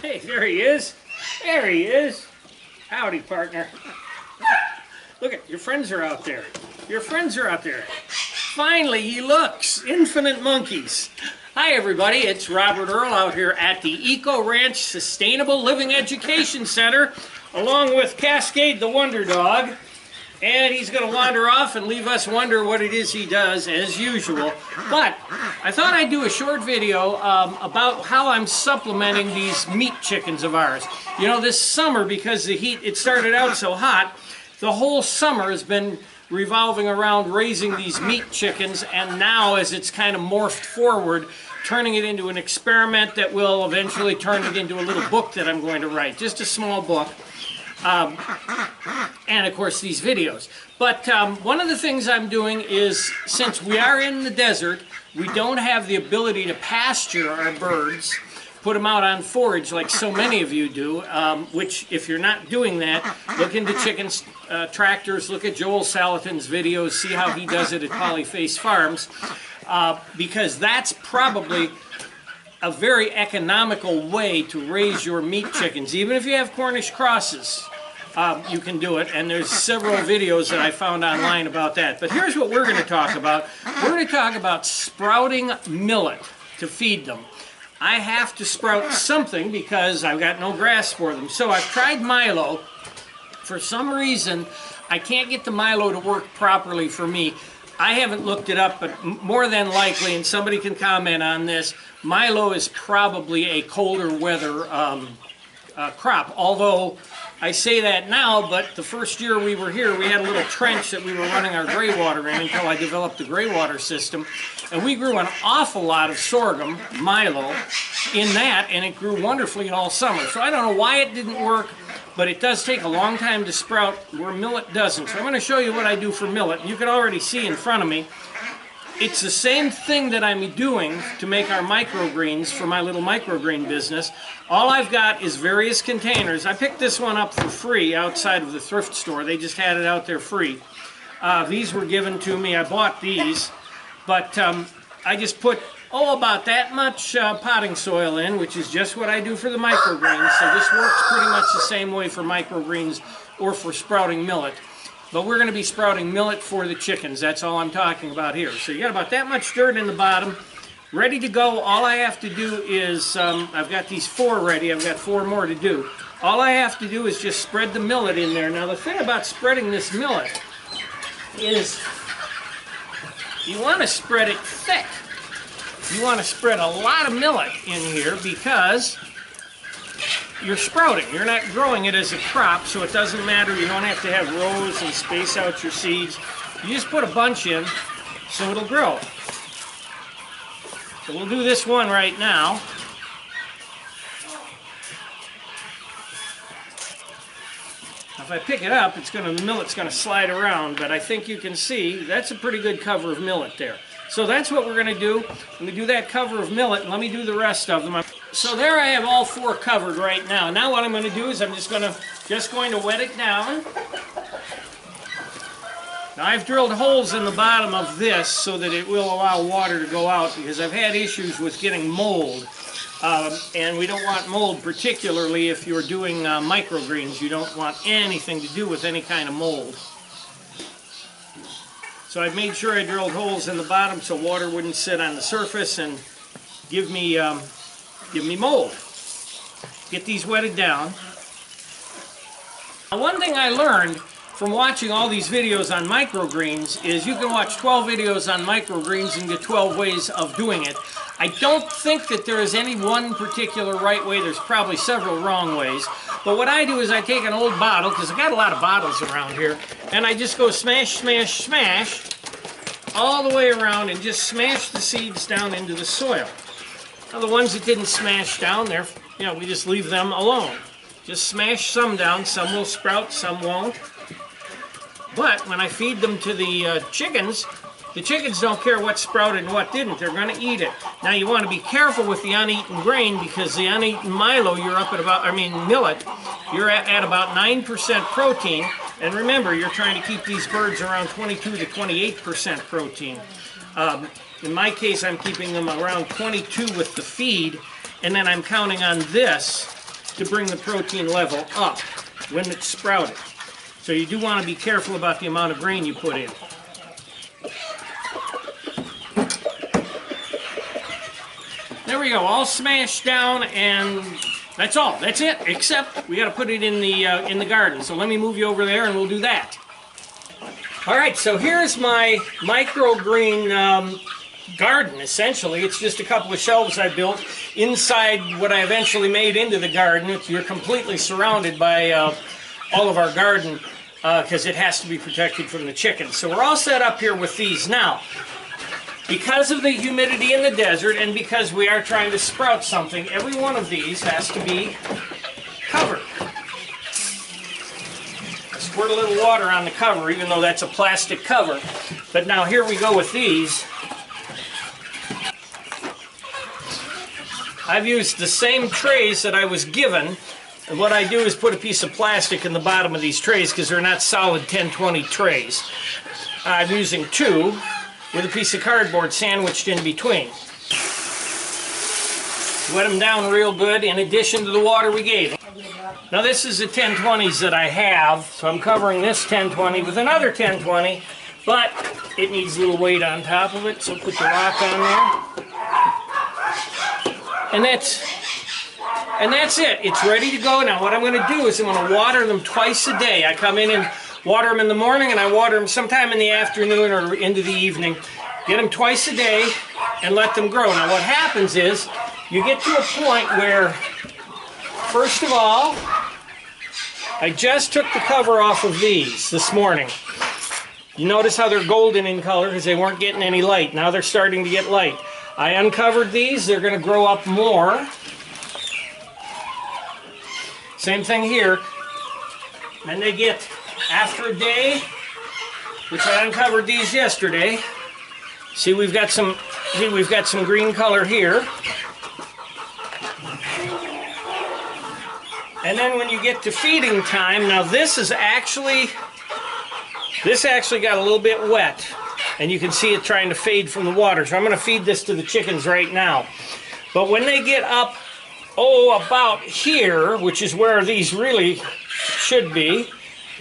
Hey, there he is. There he is. Howdy, partner. Look at your friends are out there. Your friends are out there. Finally, he looks. Infinite monkeys. Hi, everybody. It's Robert Earl out here at the Eco Ranch Sustainable Living Education Center, along with Cascade the Wonder Dog. And he's going to wander off and leave us wonder what it is he does, as usual. But I thought I'd do a short video about how I'm supplementing these meat chickens of ours. You know, this summer, because the heat, it started out so hot, the whole summer has been revolving around raising these meat chickens, and now as it's kind of morphed forward, turning it into an experiment that will eventually turn it into a little book that I'm going to write, just a small book. And of course these videos. But one of the things I'm doing is, since we are in the desert, we don't have the ability to pasture our birds, put them out on forage like so many of you do, which if you're not doing that, look into chicken tractors, look at Joel Salatin's videos, see how he does it at Polyface Farms, because that's probably a very economical way to raise your meat chickens. Even if you have Cornish crosses, you can do it, and there's several videos that I found online about that. But here's what we're going to talk about. We're going to talk about sprouting millet to feed them. I have to sprout something because I've got no grass for them. So I've tried Milo. For some reason, I can't get the Milo to work properly for me. I haven't looked it up, but more than likely, and somebody can comment on this, Milo is probably a colder weather crop. Although I say that now, but the first year we were here, we had a little trench that we were running our gray water in until I developed the gray water system. And we grew an awful lot of sorghum, Milo, in that, and it grew wonderfully all summer. So I don't know why it didn't work, but it does take a long time to sprout where millet doesn't. So I'm going to show you what I do for millet. You can already see in front of me. It's the same thing that I'm doing to make our microgreens for my little microgreen business. All I've got is various containers. I picked this one up for free outside of the thrift store. They just had it out there free. These were given to me. I bought these. But I just put, about that much potting soil in, which is just what I do for the microgreens. So this works pretty much the same way for microgreens or for sprouting millet. But we're going to be sprouting millet for the chickens. That's all I'm talking about here. So you got about that much dirt in the bottom, ready to go. All I have to do is, I've got these 4 ready. I've got 4 more to do. All I have to do is just spread the millet in there. Now the thing about spreading this millet is you want to spread it thick. You want to spread a lot of millet in here because you're sprouting. You're not growing it as a crop, so it doesn't matter. You don't have to have rows and space out your seeds. You just put a bunch in so it'll grow. So we'll do this one right now. If I pick it up, the millet's going to slide around, but I think you can see that's a pretty good cover of millet there. So that's what we're going to do. Let me do that cover of millet, and let me do the rest of them. So there I have all 4 covered right now. Now what I'm going to do is I'm just going to wet it down. Now I've drilled holes in the bottom of this so that it will allow water to go out, because I've had issues with getting mold. And we don't want mold, particularly if you're doing microgreens. You don't want anything to do with any kind of mold. So I've made sure I drilled holes in the bottom so water wouldn't sit on the surface and give me mold. Get these wetted down. Now, one thing I learned from watching all these videos on microgreens is you can watch 12 videos on microgreens and get 12 ways of doing it. I don't think that there is any one particular right way. There's probably several wrong ways. But what I do is I take an old bottle, because I've got a lot of bottles around here, and I just go smash, smash, smash all the way around and just smash the seeds down into the soil. Now the ones that didn't smash down there, we just leave them alone. Just smash some down. Some will sprout, some won't. But when I feed them to the chickens don't care what sprouted and what didn't. They're going to eat it. Now you want to be careful with the uneaten grain, because the uneaten Milo, you're up at millet, you're at about 9% protein. And remember, you're trying to keep these birds around 22 to 28% protein. In my case, I'm keeping them around 22 with the feed, and then I'm counting on this to bring the protein level up when it's sprouted. So you do want to be careful about the amount of grain you put in. There we go, all smashed down, and that's all. That's it, except we got to put it in the garden. So let me move you over there and we'll do that. All right, so here's my microgreen garden, essentially. It's just a couple of shelves I built inside what I eventually made into the garden. You're completely surrounded by all of our garden because it has to be protected from the chickens. So we're all set up here with these now. Because of the humidity in the desert and because we are trying to sprout something, every one of these has to be covered. I squirt a little water on the cover, even though that's a plastic cover. But now here we go with these. I've used the same trays that I was given, and what I do is put a piece of plastic in the bottom of these trays because they're not solid 10-20 trays. I'm using two with a piece of cardboard sandwiched in between. Wet them down real good in addition to the water we gave. Now this is the 10-20s that I have, so I'm covering this 10-20 with another 10-20, but it needs a little weight on top of it, so put the rock on there. And that's it. It's ready to go. Now what I'm going to do is I'm going to water them twice a day. I come in and water them in the morning, and I water them sometime in the afternoon or into the evening. Get them twice a day and let them grow. Now what happens is you get to a point where, first of all, I just took the cover off of these this morning. You notice how they're golden in color because they weren't getting any light. Now they're starting to get light. I uncovered these. They're going to grow up more. Same thing here. And they get, after a day, which I uncovered these yesterday. See, we've got some green color here. And then when you get to feeding time, now this actually got a little bit wet. And you can see it trying to fade from the water. So I'm going to feed this to the chickens right now. But when they get up, about here, which is where these really should be,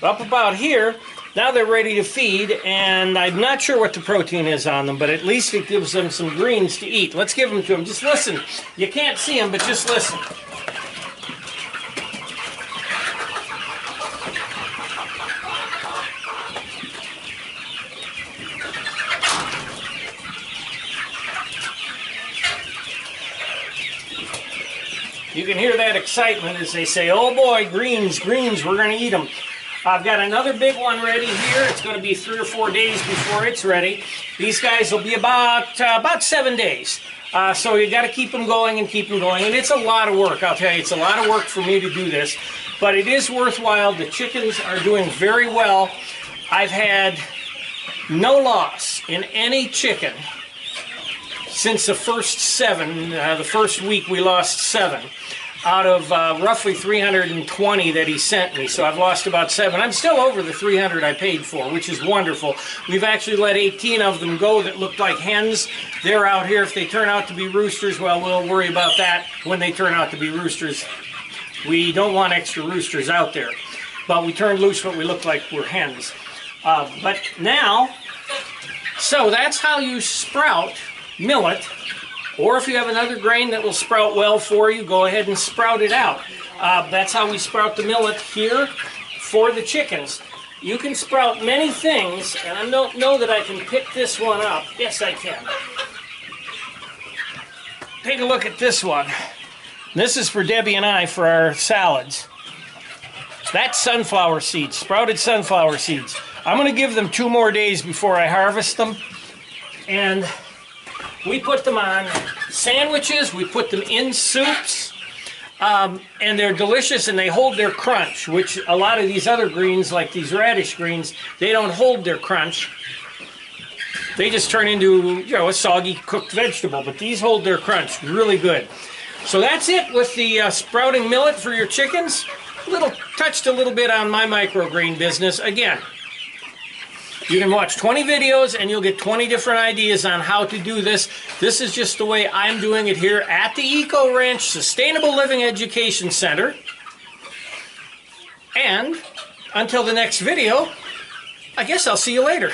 up about here, now they're ready to feed, and I'm not sure what the protein is on them, but at least it gives them some greens to eat. Let's give them to them. Just listen. You can't see them, but just listen. You can hear that excitement as they say, oh boy, greens, greens, we're going to eat them. I've got another big one ready here. It's going to be 3 or 4 days before it's ready. These guys will be about 7 days. So you got to keep them going and keep them going. And it's a lot of work, I'll tell you. It's a lot of work for me to do this. But it is worthwhile. The chickens are doing very well. I've had no loss in any chicken since the first 7. The first week we lost 7. Out of roughly 320 that he sent me. So I've lost about 7. I'm still over the 300 I paid for, which is wonderful. We've actually let 18 of them go that looked like hens. They're out here. If they turn out to be roosters, well, we'll worry about that when they turn out to be roosters. We don't want extra roosters out there. But we turned loose what we look like were hens. But now, so that's how you sprout millet. Or if you have another grain that will sprout well for you, go ahead and sprout it out. That's how we sprout the millet here for the chickens. You can sprout many things, and I don't know that I can pick this one up. Yes, I can. Take a look at this one. This is for Debbie and I for our salads. That's sunflower seeds, sprouted sunflower seeds. I'm going to give them 2 more days before I harvest them. And we put them on sandwiches, we put them in soups, and they're delicious and they hold their crunch, which a lot of these other greens, like these radish greens, they don't hold their crunch. They just turn into, you know, a soggy cooked vegetable, but these hold their crunch really good. So that's it with the sprouting millet for your chickens. Touched a little bit on my microgreen business. Again, You can watch 20 videos and you'll get 20 different ideas on how to do this. This is just the way I'm doing it here at the Eco Ranch Sustainable Living Education Center. And until the next video, I guess I'll see you later.